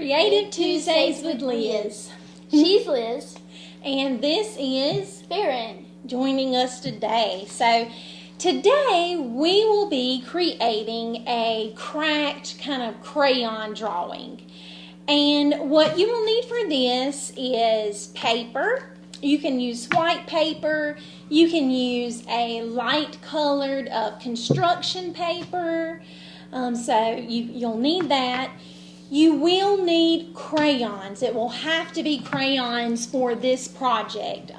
Creative Tuesdays with Liz. She's Liz. And this is Farron. Joining us today. So today we will be creating a cracked kind of crayon drawing. And what you will need for this is paper. You can use white paper. You can use a light colored construction paper. So you'll need that. You will need crayons. It will have to be crayons for this project.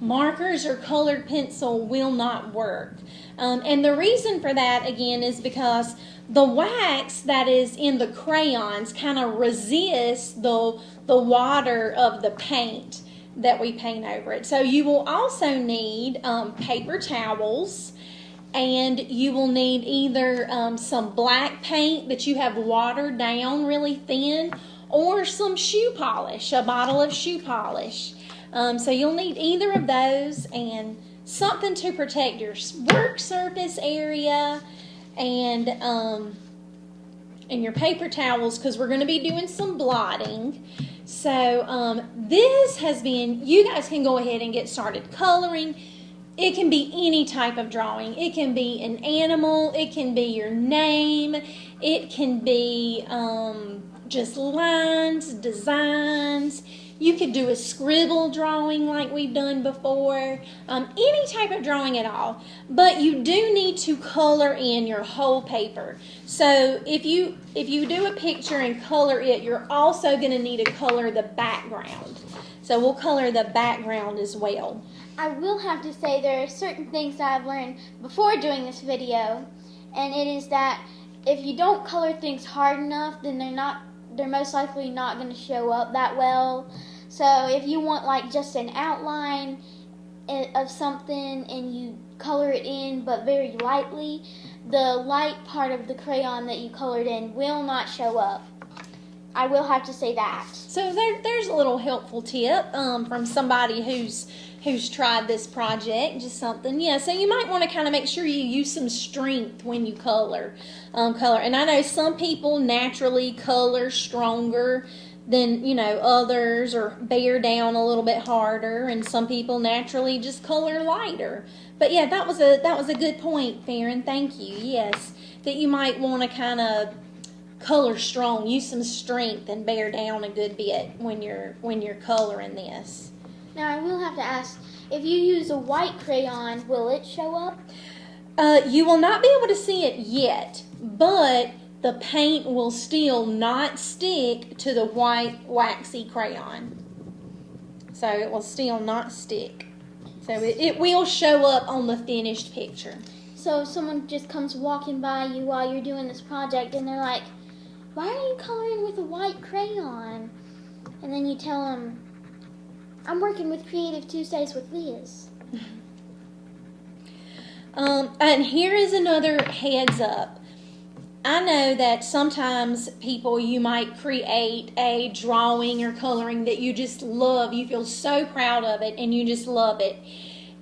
Markers or colored pencil will not work. And the reason for that, again, is because the wax that is in the crayons kind of resists the water of the paint that we paint over it. So you will also need paper towels. And you will need either some black paint that you have watered down really thin, or some shoe polish, a bottle of shoe polish. So you'll need either of those and something to protect your work surface area and your paper towels, because we're going to be doing some blotting. So this has been, you guys can go ahead and get started coloring. It can be any type of drawing. It can be an animal. It can be your name. It can be just lines, designs. You could do a scribble drawing like we've done before. Any type of drawing at all. But you do need to color in your whole paper. So if you do a picture and color it, you're also going to need to color the background. So we'll color the background as well. I will have to say there are certain things that I've learned before doing this video, and it is that if you don't color things hard enough, then they're most likely not going to show up that well. So if you want like just an outline of something and you color it in but very lightly, the light part of the crayon that you colored in will not show up. I will have to say that. So there's a little helpful tip from somebody who's tried this project, just something. Yeah, so you might want to kind of make sure you use some strength when you color. And I know some people naturally color stronger than, others, or bear down a little bit harder, and some people naturally just color lighter. But yeah, that was a good point, Farron. Thank you. Yes, that you might want to kind of color strong, use some strength, and bear down a good bit when you're coloring this. Now I will have to ask, if you use a white crayon, will it show up? You will not be able to see it yet, but the paint will still not stick to the white waxy crayon. So it will still not stick. So it will show up on the finished picture. So if someone just comes walking by you while you're doing this project and they're like, "Why are you coloring with a white crayon?" And then you tell them, "I'm working with Creative Tuesdays with Liz." And here is another heads up. I know that sometimes you might create a drawing or coloring that you just love. You feel so proud of it and you just love it.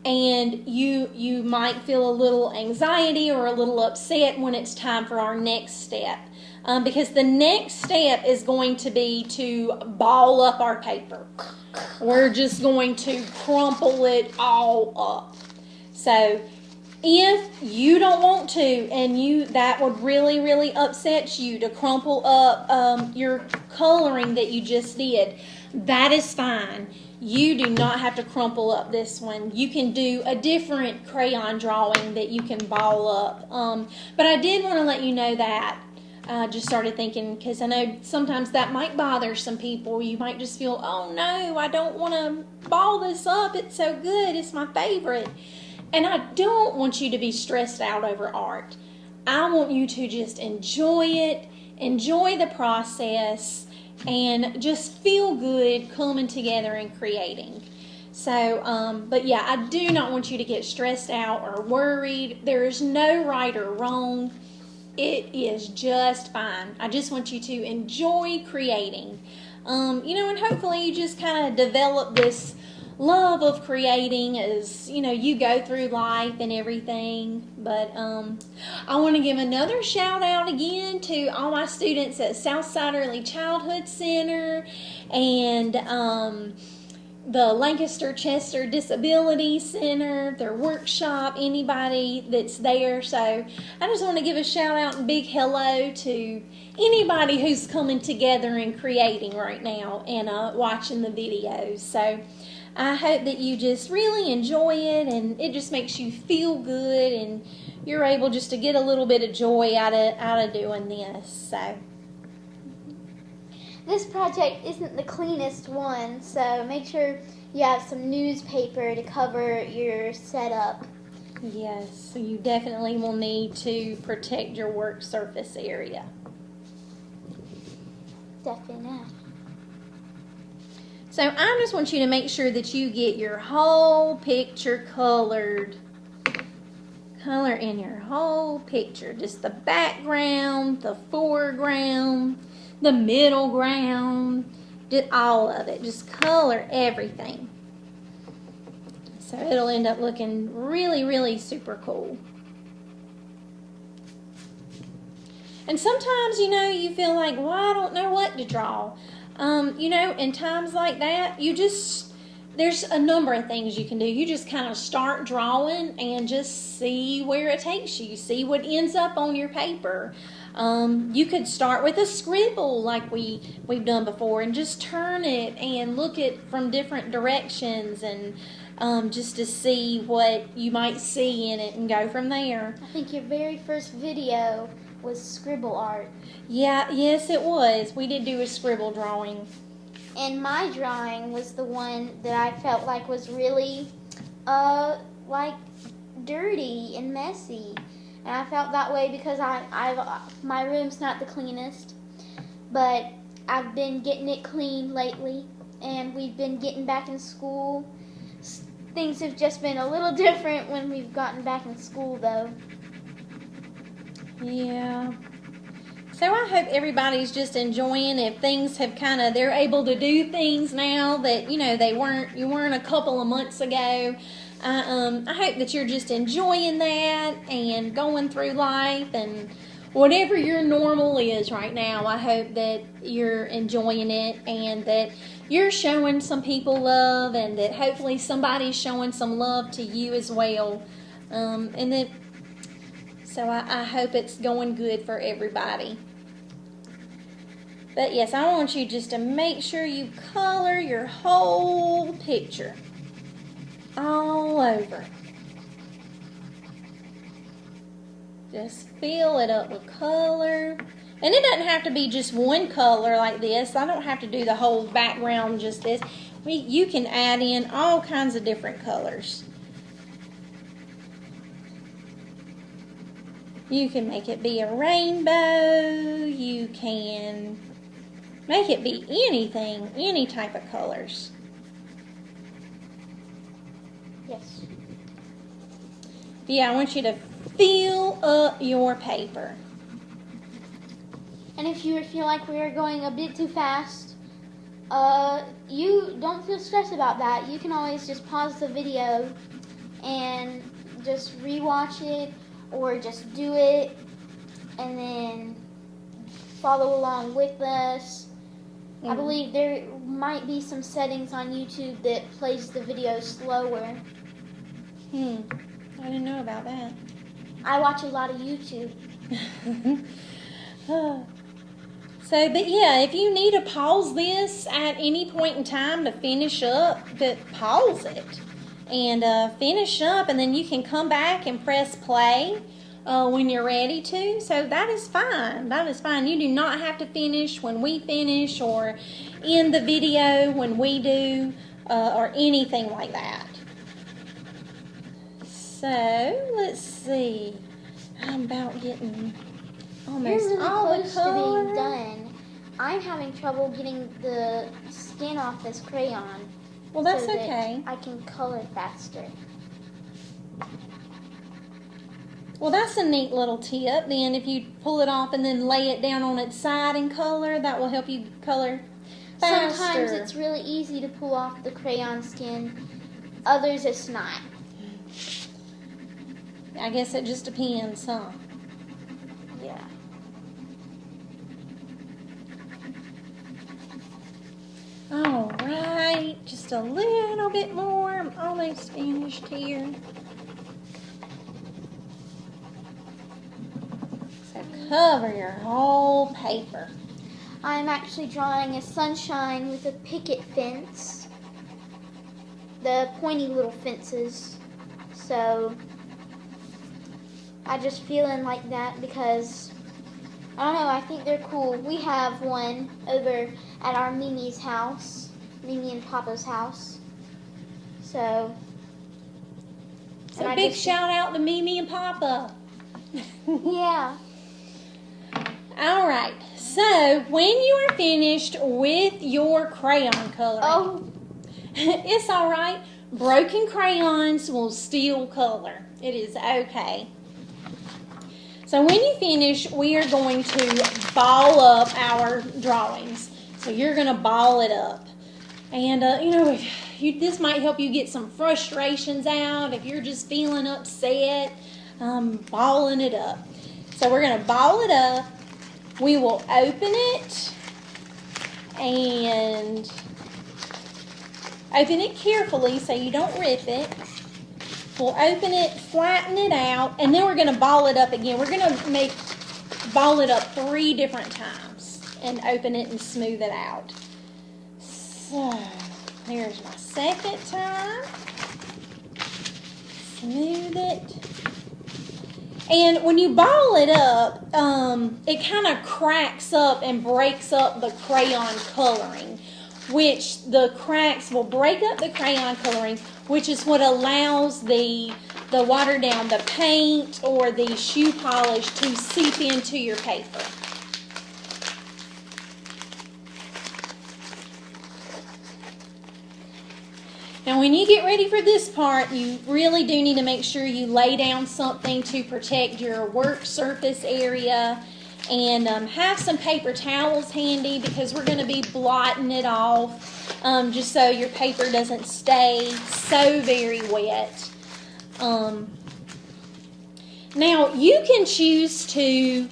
And you might feel a little anxiety or a little upset when it's time for our next step. Because the next step is going to be to ball up our paper. We're just going to crumple it all up. So if you don't want to, and that would really, really upset you to crumple up your coloring that you just did, that is fine. You do not have to crumple up this one. You can do a different crayon drawing that you can ball up. But I did want to let you know that. I just started thinking, because I know sometimes that might bother some people. You might just feel, "Oh no, I don't want to ball this up. It's so good. It's my favorite." And I don't want you to be stressed out over art. I want you to just enjoy it, enjoy the process, and just feel good coming together and creating. So, but yeah, I do not want you to get stressed out or worried. There is no right or wrong. It is just fine. I just want you to enjoy creating. And hopefully you just kind of develop this love of creating as, you know, you go through life and everything. But I want to give another shout out again to all my students at Southside Early Childhood Center and the Lancaster Chester Disability Center, their workshop, anybody that's there. So I just want to give a shout out and big hello to anybody who's coming together and creating right now and watching the videos. So I hope that you just really enjoy it, and it just makes you feel good, and you're able just to get a little bit of joy out of doing this. So this project isn't the cleanest one, so make sure you have some newspaper to cover your setup. yes, so you definitely will need to protect your work surface area. Definitely. So I just want you to make sure that you get your whole picture colored. Color in your whole picture. Just the background, the foreground, the middle ground, just all of it. Just color everything. So it'll end up looking really, really super cool. And sometimes, you know, you feel like, well, I don't know what to draw. You know, in times like that, there's a number of things you can do. You just kind of start drawing and just see where it takes you. See what ends up on your paper. You could start with a scribble like we've done before and just turn it and look at from different directions and just to see what you might see in it and go from there. I think your very first video was scribble art. Yeah, yes it was. We did do a scribble drawing. And my drawing was the one that I felt like was really, like, dirty and messy. And I felt that way because my room's not the cleanest, but I've been getting it clean lately, and we've been getting back in school. Things have just been a little different when we've gotten back in school, though. Yeah. So I hope everybody's just enjoying. If things have they're able to do things now that, you know, you weren't a couple of months ago. I hope that you're just enjoying that and going through life, and whatever your normal is right now, I hope that you're enjoying it and that you're showing some people love, and that hopefully somebody's showing some love to you as well. So I hope it's going good for everybody. But yes, I want you just to make sure you color your whole picture all over. Just fill it up with color. And it doesn't have to be just one color like this. I don't have to do the whole background just this. You can add in all kinds of different colors. You can make it be a rainbow. You can make it be anything, any type of colors. Yes. Yeah, I want you to fill up your paper. And if you feel like we are going a bit too fast, you don't feel stressed about that. You can always just pause the video and just rewatch it, or just do it and then follow along with us. I believe there might be some settings on YouTube that plays the video slower. I didn't know about that. I watch a lot of YouTube. But yeah, if you need to pause this at any point in time to finish up, pause it and finish up, and then you can come back and press play when you're ready to. So that is fine. That is fine. You do not have to finish when we finish, or end the video when we do, or anything like that. So let's see. I'm about getting almost You're really all close the color. to being done. I'm having trouble getting the skin off this crayon. Well, that's so that okay. I can color faster. Well, that's a neat little tip. Then if you pull it off and then lay it down on its side and color, that will help you color faster. Sometimes it's really easy to pull off the crayon skin. Others it's not. I guess it just depends, huh? Yeah. All right, just a little bit more. I'm almost finished here. So cover your whole paper. I'm actually drawing a sunshine with a picket fence. The pointy little fences. So I just feeling like that because I don't know, I think they're cool. We have one over at our Mimi's house, Mimi and Papa's house. So big shout out to Mimi and Papa. Yeah. All right, so when you are finished with your crayon coloring, it's all right. Broken crayons will still color. It is okay. So when you finish, we are going to ball up our drawings. So you're going to ball it up. And, this might help you get some frustrations out. If you're just feeling upset, balling it up. So we're going to ball it up. We will open it and open it carefully so you don't rip it. We'll open it, flatten it out, and then we're going to ball it up again. We're going to ball it up 3 different times and open it and smooth it out. So, there's my second time. Smooth it. And when you ball it up, it kind of cracks up and breaks up the crayon coloring, which the cracks will break up the crayon coloring, which is what allows the water down, the paint or the shoe polish to seep into your paper. Now when you get ready for this part, you really do need to make sure you lay down something to protect your work surface area and have some paper towels handy because we're going to be blotting it off just so your paper doesn't stay so very wet. Now you can choose to,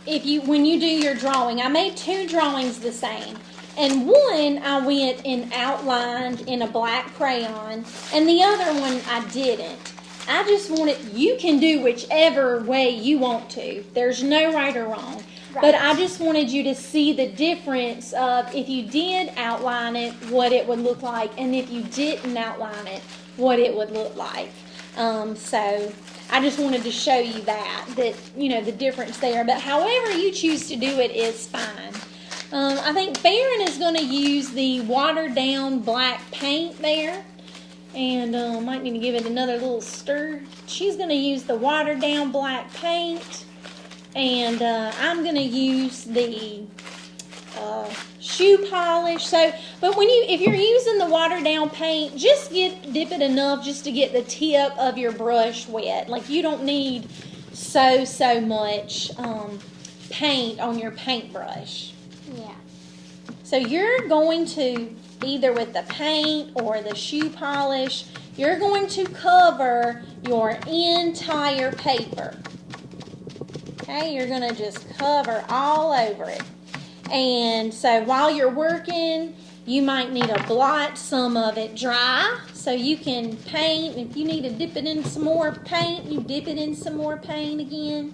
when you do your drawing, I made 2 drawings the same. And one I went and outlined in a black crayon, and the other one I didn't. I just wanted, you can do whichever way you want to. There's no right or wrong. Right. But I just wanted you to see the difference of if you did outline it, what it would look like, and if you didn't outline it, what it would look like. So I just wanted to show you that, the difference there. But however you choose to do it is fine. I think Farron is going to use the watered down black paint there. And might need to give it another little stir. She's going to use the watered down black paint. And I'm going to use the shoe polish. But if you're using the watered down paint, just dip it enough just to get the tip of your brush wet. Like you don't need so much paint on your paintbrush. Yeah. So you're going to, either with the paint or the shoe polish, you're going to cover your entire paper. Okay, you're going to just cover all over it. And so while you're working, you might need to blot some of it dry so you can paint. If you need to dip it in some more paint, you dip it in some more paint again.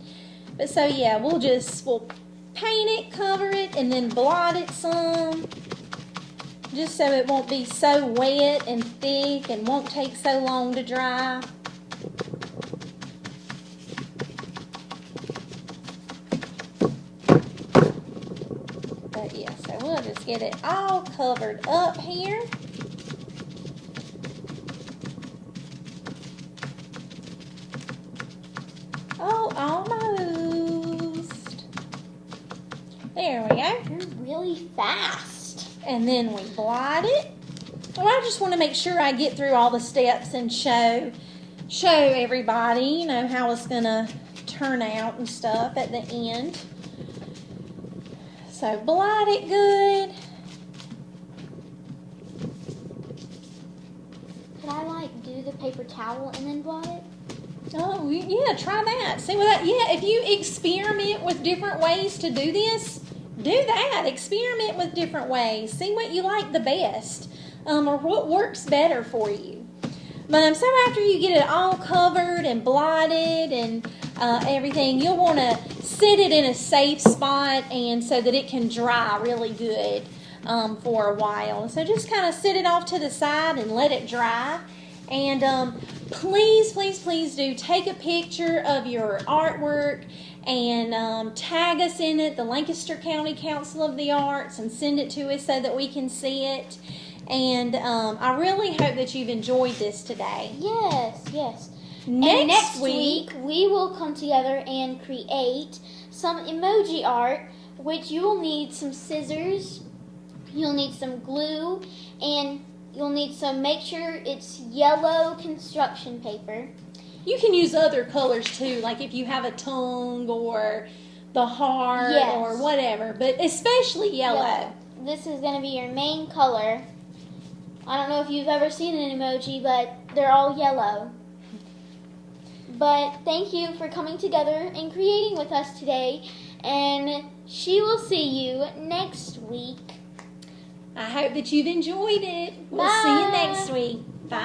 But so yeah, we'll paint it, cover it, and then blot it some, just so it won't be so wet and thick and won't take so long to dry. But yeah, so we'll just get it all covered up here. Oh, almost. There we go. You're really fast. And then we blot it. Well, I just want to make sure I get through all the steps and show everybody, how it's going to turn out and stuff at the end. So blot it good. use a paper towel and then blot it? Oh, yeah, try that. See what that, yeah, if you experiment with different ways to do this, do that. Experiment with different ways. See what you like the best, or what works better for you. But so after you get it all covered and blotted and everything, you'll want to set it in a safe spot and so that it can dry really good for a while. So just kind of set it off to the side and let it dry. And please, please, please do take a picture of your artwork and tag us in it, the Lancaster County Council of the Arts, and send it to us so that we can see it. And I really hope that you've enjoyed this today. Yes, yes. Next week we will come together and create some emoji art, which you will need some scissors, you'll need some glue, and you'll need some, make sure it's yellow construction paper. You can use other colors too, like if you have a tongue or the heart or whatever, but especially yellow. This is going to be your main color. I don't know if you've ever seen an emoji, but they're all yellow. But thank you for coming together and creating with us today, and she will see you next week. I hope that you've enjoyed it. We'll Bye. see you next week. Bye.